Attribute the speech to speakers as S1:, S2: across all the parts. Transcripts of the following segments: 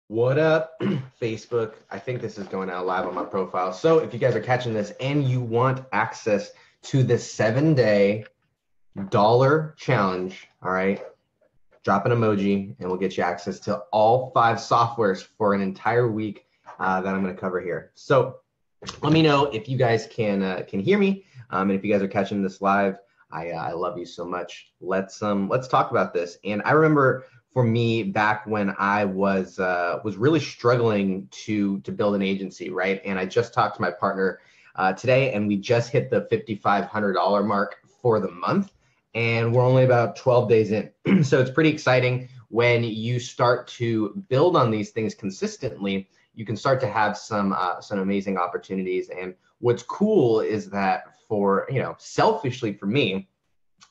S1: What up, Facebook? I think this is going out live on my profile. So if you guys are catching this and you want access to the 7-day dollar challenge, all right, drop an emoji and we'll get you access to all 5 softwares for an entire week that I'm going to cover here. So let me know if you guys can hear me, and if you guys are catching this live. I love you so much. Let's talk about this. And I remember for me back when I was really struggling to build an agency, right? And I just talked to my partner today, and we just hit the $5,500 mark for the month, and we're only about 12 days in. So it's pretty exciting when you start to build on these things consistently. You can start to have some amazing opportunities. And what's cool is that for, selfishly for me,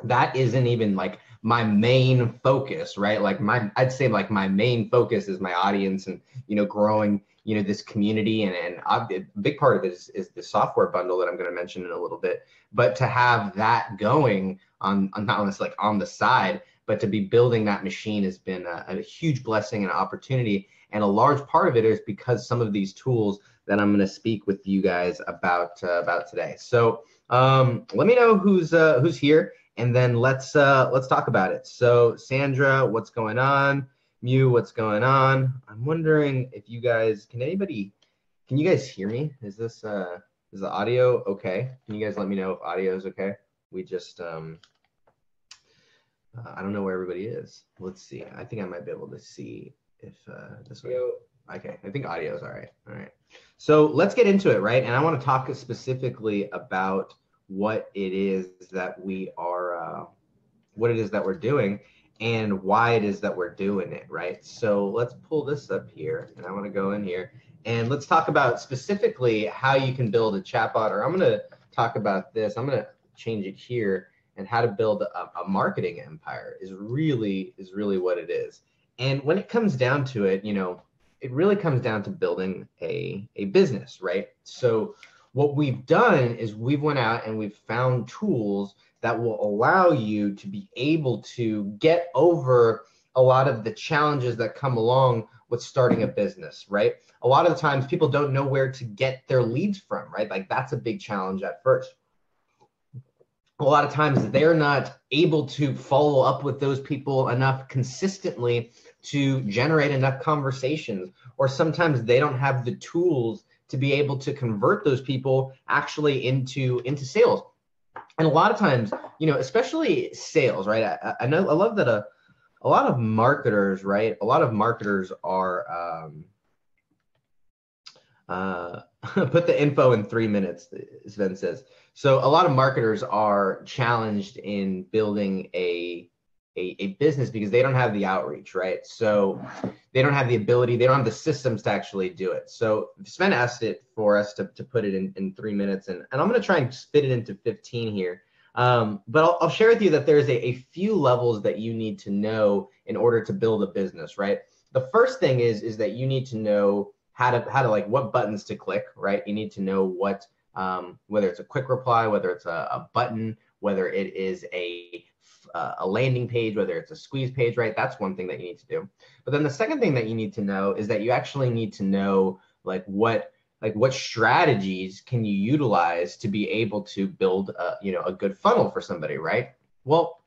S1: that isn't even like my main focus, right? Like I'd say like my main focus is my audience and, growing, this community. And a big part of it is the software bundle that I'm going to mention in a little bit. But to have that going on not only like on the side, but to be building that machine has been a huge blessing and opportunity. And a large part of it is because some of these tools that I'm going to speak with you guys about today. So let me know who's here, and then let's talk about it. So Sandra, what's going on? Mew, what's going on? I'm wondering if you guys can you guys hear me? Is this is the audio okay? Can you guys let me know if audio is okay? We just I don't know where everybody is. Let's see. I think I might be able to see if this way. Okay, I think audio is all right. All right. So let's get into it, right? And I want to talk specifically about what it is that we're doing and why it is that we're doing it, right? So let's pull this up here, and I want to go in here and let's talk about specifically how you can build a chatbot, or I'm going to talk about this. I'm going to change it here, and how to build a marketing empire is really what it is. And when it comes down to it, it really comes down to building a business, right? So what we've done is we've went out and we've found tools that will allow you to be able to get over a lot of the challenges that come along with starting a business, right? A lot of the times people don't know where to get their leads from, right? Like that's a big challenge at first. A lot of times they're not able to follow up with those people enough consistently to generate enough conversations, or sometimes they don't have the tools to be able to convert those people actually into sales. And a lot of times, especially sales, right? I love that a lot of marketers, right? A lot of marketers are put the info in 3 minutes, Sven says. So a lot of marketers are challenged in building a business because they don't have the outreach, right? So they don't have the ability, they don't have the systems to actually do it. So Sven asked it for us to put it in 3 minutes, and I'm going to try and spit it into 15 here. But I'll share with you that there's a few levels that you need to know in order to build a business, right? The first thing is that you need to know how to like what buttons to click, right? You need to know what, whether it's a quick reply, whether it's a button, whether it is a landing page, whether it's a squeeze page, right? That's one thing that you need to do. But then the second thing that you need to know is that you actually need to know what strategies can you utilize to be able to build a good funnel for somebody, right? Well,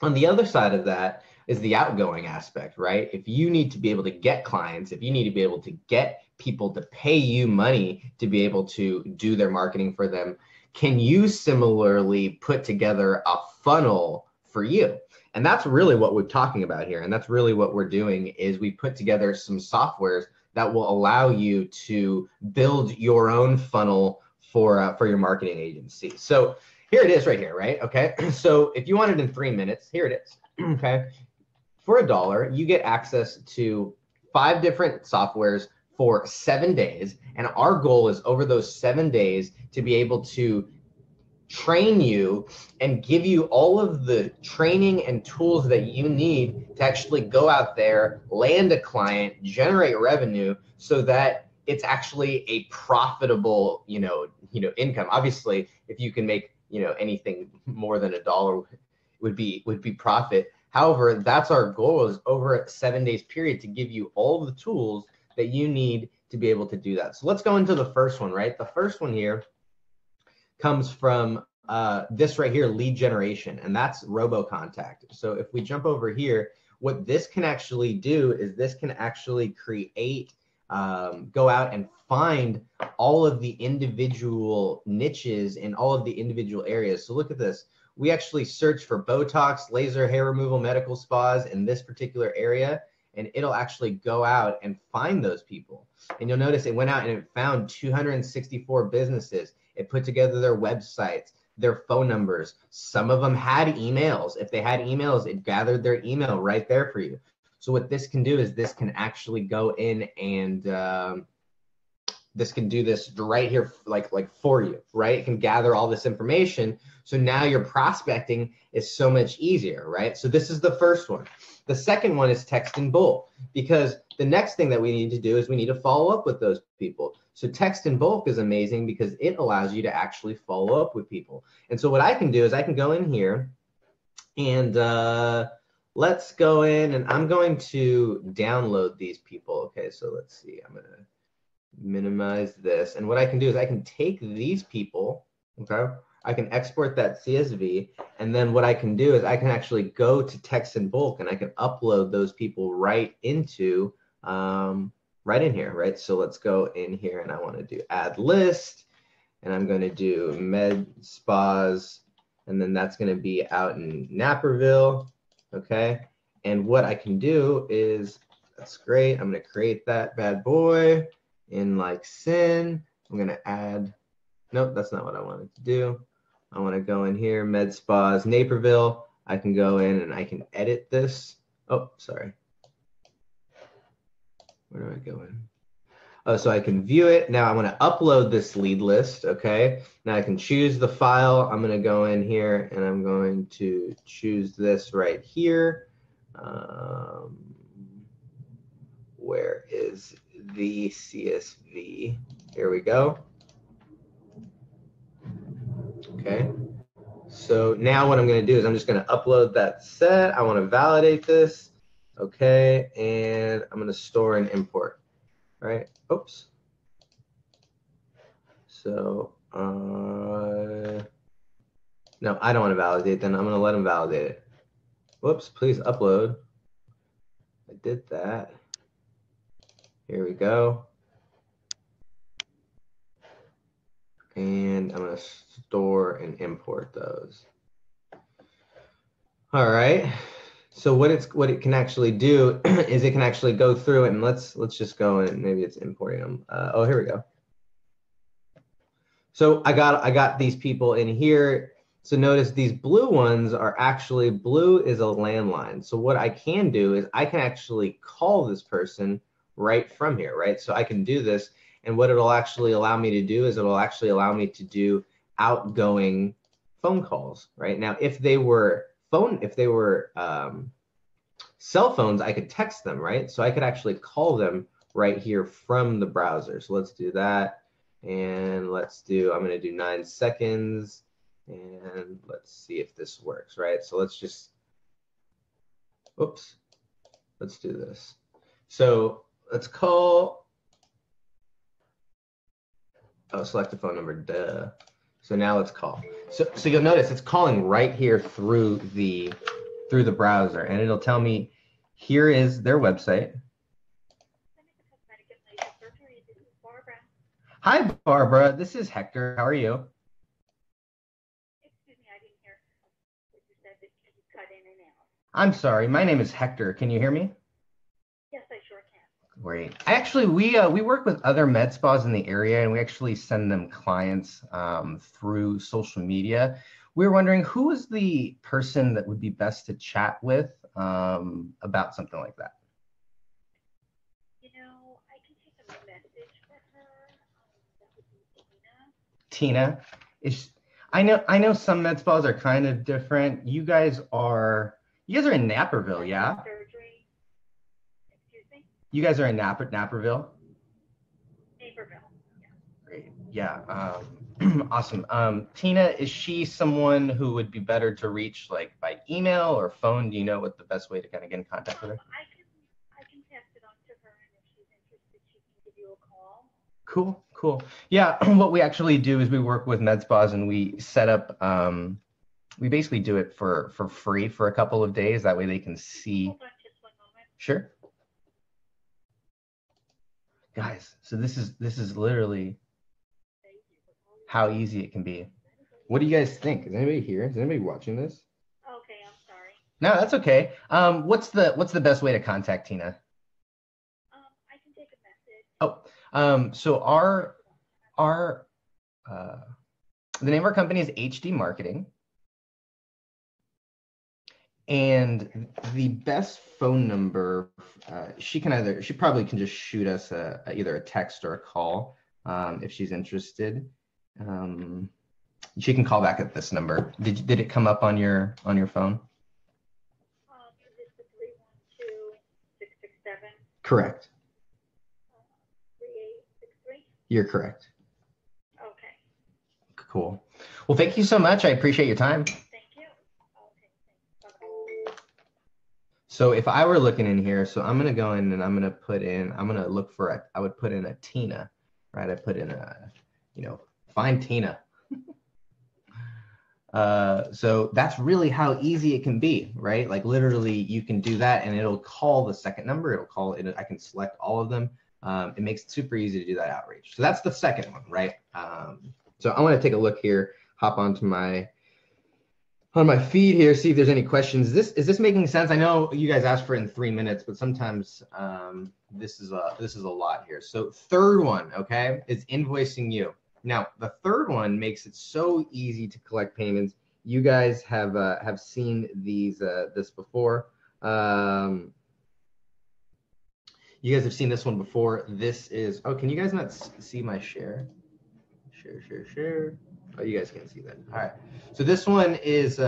S1: on the other side of that is the outgoing aspect, right? If you need to be able to get clients, if you need to be able to get people to pay you money to be able to do their marketing for them, can you similarly put together a funnel for you? And that's really what we're talking about here. And that's really what we're doing is we put together some softwares that will allow you to build your own funnel for your marketing agency. So here it is right here, right? Okay. So if you want it in 3 minutes, here it is. Okay. For $1, you get access to 5 different softwares for 7 days. And our goal is over those 7 days to be able to train you and give you all of the training and tools that you need to actually go out there, land a client, generate revenue so that it's actually a profitable, income. Obviously, if you can make, anything more than $1 would be profit. However, that's our goal, is over a 7 days period to give you all the tools that you need to be able to do that. So let's go into the first one, right? The first one here comes from this right here, lead generation, and that's RoboContact. So if we jump over here, what this can actually do is this can actually create, go out and find all of the individual niches in all of the individual areas. So look at this. We actually search for Botox, laser hair removal, medical spas in this particular area, and it'll actually go out and find those people. And you'll notice it went out and it found 264 businesses. It put together their websites, their phone numbers. Some of them had emails. If they had emails, it gathered their email right there for you. So what this can do is this can actually go in and this can do this right here, like for you, right? It can gather all this information. So now your prospecting is so much easier, right? So this is the first one. The second one is text in bulk, because the next thing that we need to do is we need to follow up with those people. So text in bulk is amazing because it allows you to actually follow up with people. And so what I can do is I can go in here and let's go in, and I'm going to download these people. Okay, so let's see. I'm going to minimize this. And what I can do is I can take these people, okay? I can export that CSV. And then what I can do is I can actually go to text in bulk and I can upload those people right into, right in here, right? So let's go in here and I want to do add list, and I'm going to do med spas, and then that's going to be out in Naperville, okay? And what I can do is, that's great. I'm going to create that bad boy in like Sin. I'm going to add, nope, that's not what I wanted to do. I want to go in here, med spas, Naperville. I can go in and I can edit this. Oh, sorry. Where do I go in? Oh, so I can view it. Now I want to upload this lead list, okay? Now I can choose the file. I'm going to go in here and I'm going to choose this right here. Where is the CSV? Here we go. Okay. So now what I'm going to do is I'm just going to upload that set. I want to validate this. Okay. And I'm going to store and import. Right. Oops. So, no, I don't want to validate. Then I'm going to let them validate it. Whoops. Please upload. I did that. Here we go. And I'm going to store and import those. All right. So what it can actually do is it can actually go through it, and let's just go and maybe it's importing them. Oh, here we go. So I got these people in here. So notice these blue ones are actually, blue is a landline. So what I can do is I can actually call this person right from here, right? So I can do this, and what it'll actually allow me to do is it'll actually allow me to do outgoing phone calls, right? Now, if they were cell phones, I could text them, right? So I could actually call them right here from the browser. So let's do that. And I'm going to do 9 seconds. And let's see if this works, right? So let's just, oops, let's do this. So let's call, oh, select a phone number, duh. So now let's call. So you'll notice it's calling right here through the browser, and it'll tell me here is their website. Hi, Barbara. This is Hector. How are you?
S2: Excuse me, I didn't hear what you said, that you cut in and out.
S1: I'm sorry. My name is Hector. Can you hear me?
S2: Yes, I sure can.
S1: Great. Actually, we work with other med spas in the area, and we actually send them clients through social media. We were wondering, who is the person that would be best to chat with about something like that?
S2: You know, I can take a message for her. That would be
S1: Tina,
S2: Tina.
S1: I know some med spas are kind of different. You guys are in Naperville, yeah?
S2: Surgery. Excuse me?
S1: You guys are in Naperville?
S2: Naperville, yeah.
S1: Great. Yeah. Awesome. Tina, is she someone who would be better to reach like by email or phone? Do you know what the best way to kind of get in contact with her?
S2: I can pass it on to her, and if she's interested, she can give you a call.
S1: Cool, cool. Yeah, what we actually do is we work with med spas and we set up, we basically do it for free for a couple of days. That way they can see.
S2: Hold on just one moment.
S1: Sure. Guys, so this is literally how easy it can be. What do you guys think? Is anybody here? Is anybody watching this?
S2: Okay, I'm sorry.
S1: No, that's okay. What's the best way to contact Tina?
S2: I can take a message.
S1: So the name of our company is HD Marketing. And the best phone number, she probably can just shoot us either a text or a call if she's interested. She can call back at this number. Did it come up on your phone?
S2: Is this the 312-667?
S1: Correct.
S2: 3863?
S1: You're correct.
S2: Okay.
S1: Cool. Well, thank you so much. I appreciate your time.
S2: Thank you. Okay, thanks. Bye-bye.
S1: So if I were looking in here, so I'm going to go in and I would put in a Tina, right? I put in find Tina. So that's really how easy it can be, right? Like literally you can do that and it'll call the second number. It'll call it. I can select all of them. It makes it super easy to do that outreach. So that's the second one, right? So I want to take a look here, hop onto on my feed here, see if there's any questions. Is this making sense? I know you guys asked for it in 3 minutes, but sometimes this is a lot here. So third one, okay, is invoicing you. Now the third one makes it so easy to collect payments. You guys have seen this before. You guys have seen this one before. This is, oh, can you guys not see my share? Share. Oh, you guys can't see that. All right. So this one is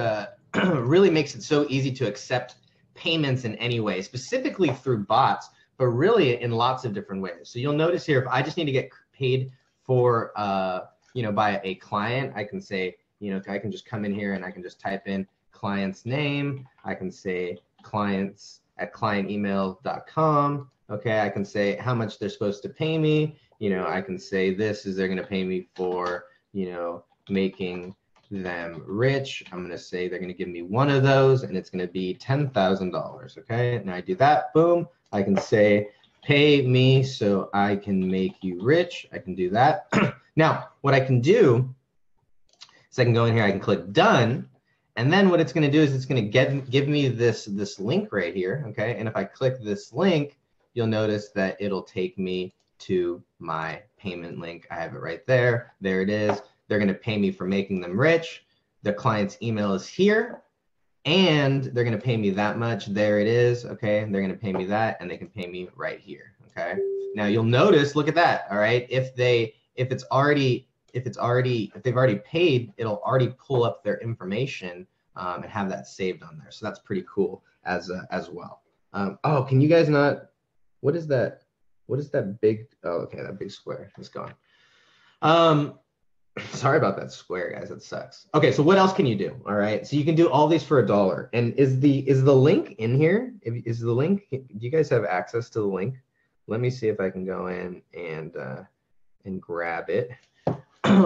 S1: really makes it so easy to accept payments in any way, specifically through bots, but really in lots of different ways. So you'll notice here, if I just need to get paid for, by a client, I can say, I can just come in here and I can just type in client's name. I can say clients@clientemail.com. Okay. I can say how much they're supposed to pay me. I can say they're going to pay me for, making them rich. I'm going to say they're going to give me one of those and it's going to be $10,000. Okay. And I do that. Boom. I can say, pay me so I can make you rich. I can do that. Now, what I can do is I can go in here, I can click done. And then what it's going to do is it's going to give me this link right here. Okay. And if I click this link, you'll notice that it'll take me to my payment link. I have it right there. There it is. They're going to pay me for making them rich. The client's email is here and they're going to pay me that much. There it is. Okay. They're going to pay me that and they can pay me right here. Okay. Now you'll notice, look at that. All right. If they've already paid, it'll already pull up their information and have that saved on there. So that's pretty cool as well. Oh, can you guys not, what is that? What is that big, oh, okay, that big square is gone. Sorry about that square, guys, it sucks. Okay, so what else can you do? All right, so you can do all these for $1. And is the link in here? Is the link, do you guys have access to the link? Let me see if I can go in and grab it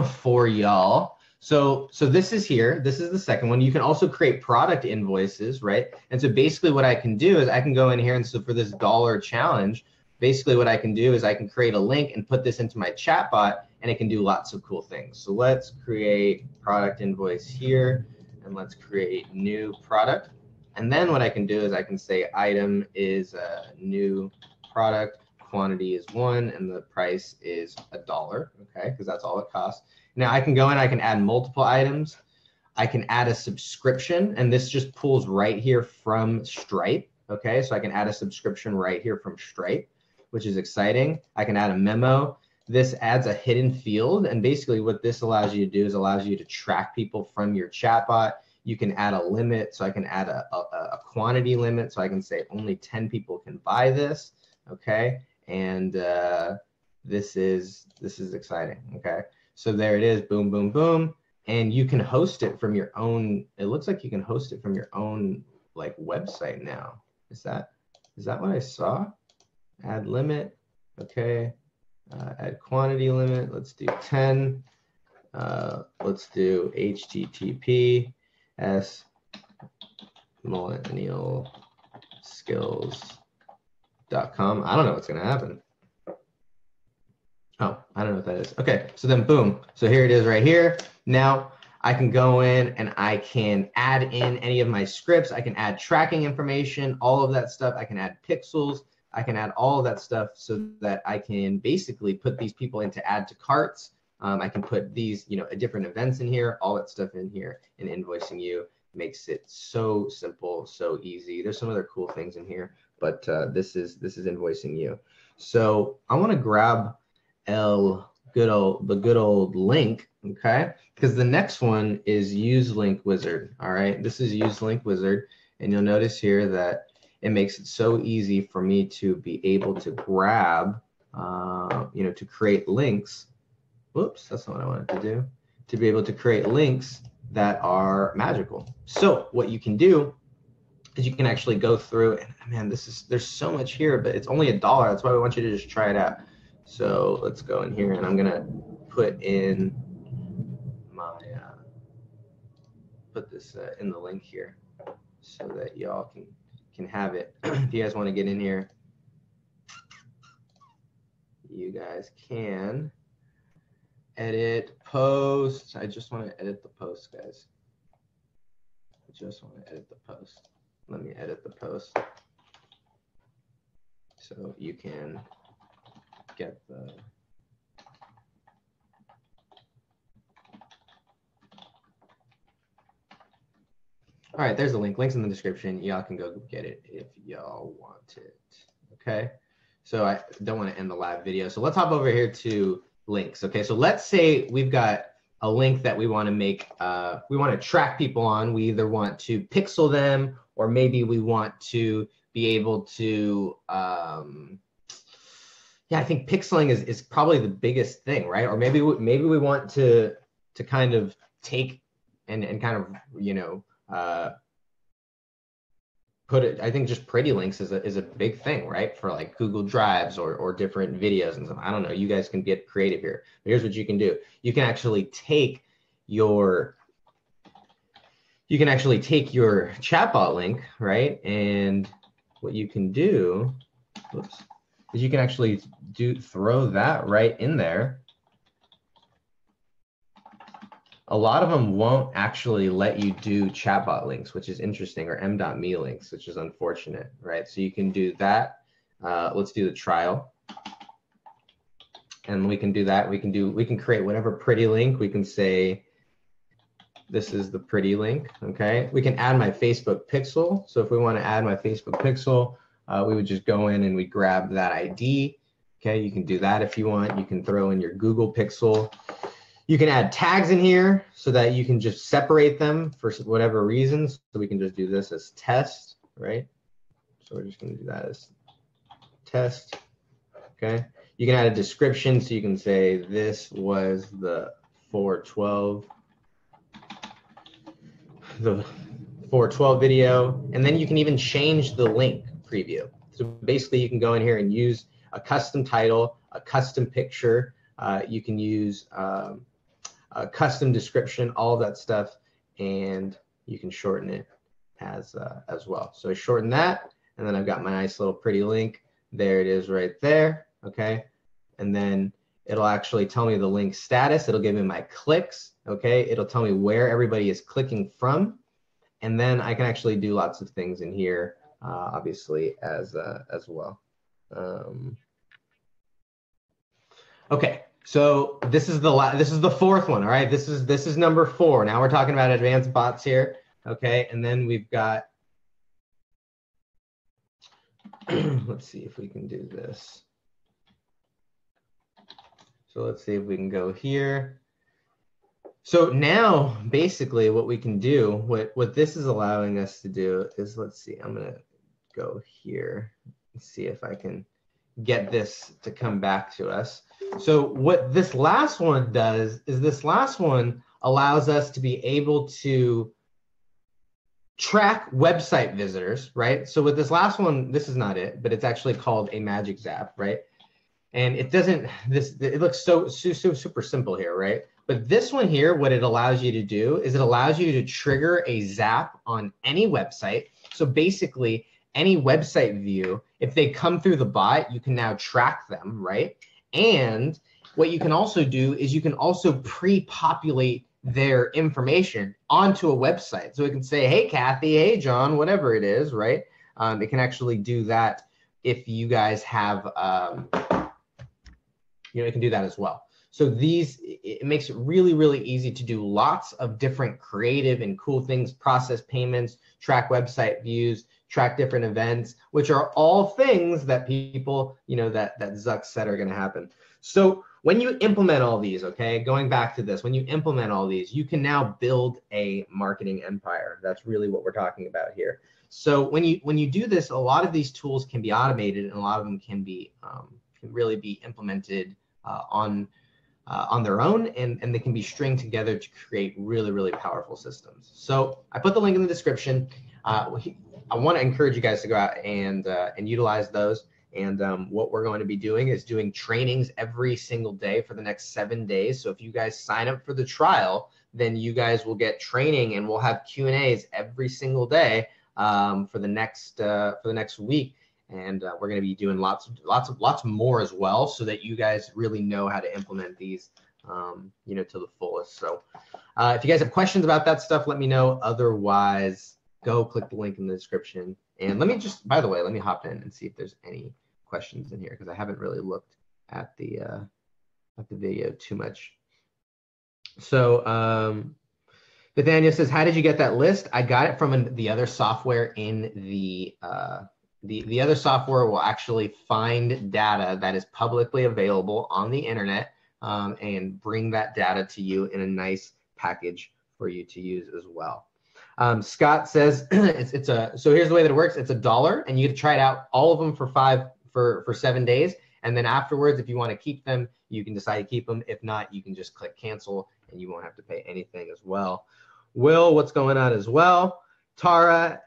S1: for y'all. So this is here. This is the second one. You can also create product invoices, right? And so basically what I can do is I can go in here and so for this $1 challenge, basically what I can do is I can create a link and put this into my chatbot and it can do lots of cool things. So let's create product invoice here and let's create new product. And then what I can do is I can say item is a new product, quantity is 1 and the price is $1, okay? Because that's all it costs. Now I can go in, I can add multiple items. I can add a subscription and this just pulls right here from Stripe, okay? So I can add a subscription right here from Stripe, which is exciting. I can add a memo. This adds a hidden field. And basically what this allows you to do is allows you to track people from your chatbot. You can add a limit. So I can add a quantity limit. So I can say only 10 people can buy this. Okay. And this is exciting. Okay, so there it is, boom, boom, boom, and you can host it from your own. It looks like you can host it from your own like website now. Is that what I saw? Add limit. Okay, add quantity limit. Let's do 10. Let's do HTTPS Millennial Skills.com. I don't know what's going to happen. Oh, I don't know what that is. Okay, so then boom. So here it is right here. Now I can go in and I can add in any of my scripts. I can add tracking information, all of that stuff. I can add pixels. I can add all of that stuff so that I can basically put these people into add to carts. I can put these, different events in here, all that stuff in here, and Invoicing You makes it so simple, so easy. There's some other cool things in here, but this is Invoicing You. So I want to grab the good old link, okay? Because the next one is Use Link Wizard. All right, this is Use Link Wizard, and you'll notice here that it makes it so easy for me to be able to grab, to create links. Whoops, that's not what I wanted to do. To be able to create links that are magical. So what you can do is you can actually go through, and man, there's so much here, but it's only $1. That's why we want you to just try it out. So let's go in here, and I'm gonna put in my put this in the link here so that y'all can have it. If you guys want to get in here, you guys can edit post. I just want to edit the post, guys. I just want to edit the post. Let me edit the post so you can get the all right, there's the link. Link's in the description. Y'all can go get it if y'all want it. Okay, so I don't want to end the live video, so let's hop over here to links. Okay, so let's say we've got a link that we want to make, we want to track people on. We either want to pixel them, or maybe we want to be able to yeah, I think pixeling is probably the biggest thing, right? Or maybe we want to kind of take and kind of put it. I think just pretty links is a big thing, right? For like Google Drives or different videos and stuff. I don't know. You guys can get creative here. But here's what you can do. You can actually take your chatbot link, right? And what you can do, whoops, is you can actually throw that right in there. A lot of them won't actually let you do chatbot links, which is interesting, or m.me links, which is unfortunate, right? So you can do that. Let's do the trial. And we can do that. We can create whatever pretty link. We can say, this is the pretty link, okay? We can add my Facebook pixel. So if we want to add my Facebook pixel, we would just go in and we grab that ID. Okay, you can do that if you want. You can throw in your Google Pixel. You can add tags in here so that you can just separate them for whatever reasons. So we can just do this as test, right? So we're just going to do that as test. Okay. You can add a description, so you can say this was the 412 video, and then you can even change the link preview. So basically you can go in here and use a custom title, a custom picture, you can use a custom description, all of that stuff, and you can shorten it as well. So I shorten that, and then I've got my nice little pretty link. There it is right there, okay? And then it'll actually tell me the link status. It'll give me my clicks, okay? It'll tell me where everybody is clicking from. And then I can actually do lots of things in here, obviously, as well. Okay, so this is the fourth one, all right? This is number 4. Now we're talking about advanced bots here, okay? And then we've got, let's see if we can do this. So let's see if we can go here. So now, basically, what we can do, what this is allowing us to do is, let's see, I'm going to go here and see if I can get this to come back to us. So what this last one does is this last one allows us to be able to track website visitors, right? So with this last one, this is not it, but it's actually called a magic zap, right? And it doesn't, it looks so super simple here, right? But this one here, what it allows you to do is it allows you to trigger a zap on any website. So basically, any website view, if they come through the bot, you can now track them, right? And what you can also do is you can also pre-populate their information onto a website. So it can say, hey, Kathy, hey, John, whatever it is, right? It can actually do that if you guys have, it can do that as well. So it makes it really, really easy to do lots of different creative and cool things, process payments, track website views, track different events, which are all things that people, that Zuck said are going to happen. So when you implement all these, okay, going back to this, when you implement all these, you can now build a marketing empire. That's really what we're talking about here. So when you do this, a lot of these tools can be automated, and a lot of them can really be implemented on their own, and they can be stringed together to create really, really powerful systems. So I put the link in the description. I want to encourage you guys to go out and utilize those. And what we're going to be doing is doing trainings every single day for the next 7 days. So if you guys sign up for the trial, then you guys will get training, and we'll have Q&As every single day for the next week. And we're going to be doing lots more as well, so that you guys really know how to implement these, to the fullest. So if you guys have questions about that stuff, let me know. Otherwise, go click the link in the description. And by the way, let me hop in and see if there's any questions in here, because I haven't really looked at the video too much. So Nathaniel says, how did you get that list? I got it from the other software in the other software will actually find data that is publicly available on the internet, and bring that data to you in a nice package for you to use as well. Scott says, so here's the way that it works. It's $1, and you get to try it out, all of them for 7 days. And then afterwards, if you want to keep them, you can decide to keep them. If not, you can just click cancel, and you won't have to pay anything as well. Will, what's going on as well? Tara,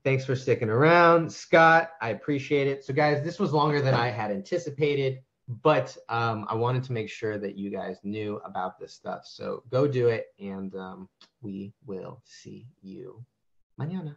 S1: thanks for sticking around. Scott, I appreciate it. So guys, this was longer than I had anticipated, but I wanted to make sure that you guys knew about this stuff. So go do it, and we will see you mañana.